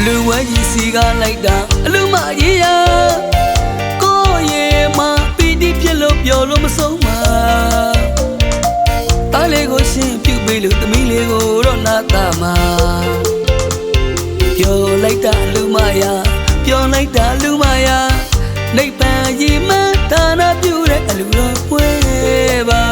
လူဝဲကြီးစီကလိုက်တာအလူမကြီးရကိုရဲ့မပီတိဖြစ်လို့ပြောလို့မဆုံးပါတားလေးကိုရှင်းပြုတ်ပေးလို့သမီးလေးကိုတော့နာတာမှာပြောလိုက်တာလူမရပြောလိုက်တာလူမရနိဗ္ဗာန်ရည်မှန်းဒါနပြုတဲ့အလူတော်ပွဲပါ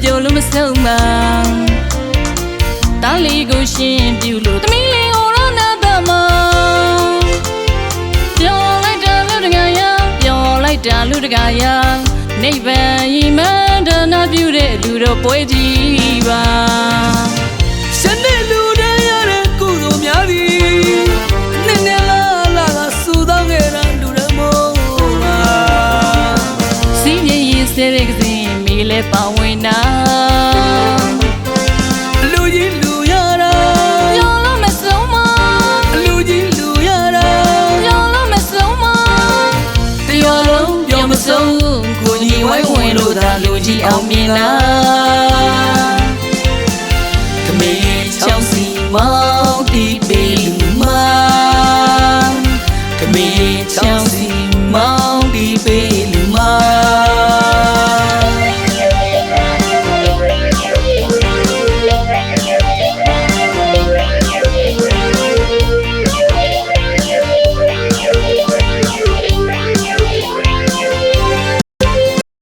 ပြောလို့မဆုံးပါတားလေးကိုရှင်းပြလို့သမီးလေးကိုတော့နာတာမပြောလိုက်တာလူတကာရပြောလိုက်တာလူတကာရနိဗ္ဗာန်ရည်မှန်းဒါနပြုတဲ့လူတော်ပွဲကြီးပါရှင်းတဲ့လူတိုင်းရတဲ့ကုသိုလ်များသည်နဲ့နဲ့လာဆူတောင်းခဲ့တာလူတော်မို့ပါစီးရင်ရေးစေတဲ့ကစင်မီလဲပါဝင်နာလူကြီးလူရတာပြောလို့မဆုံးမလူကြီးလူရတာပြောလို့မဆုံးမတရားလုံးပြောမဆုံးကိုကြီးဝိုင်းဝင်လို့သာလူကြီးအောင်မြင်လာကမေချောင်းစီမောင်းတီးပေးလူမကမေချောင်းစီမောင်းတီးပေး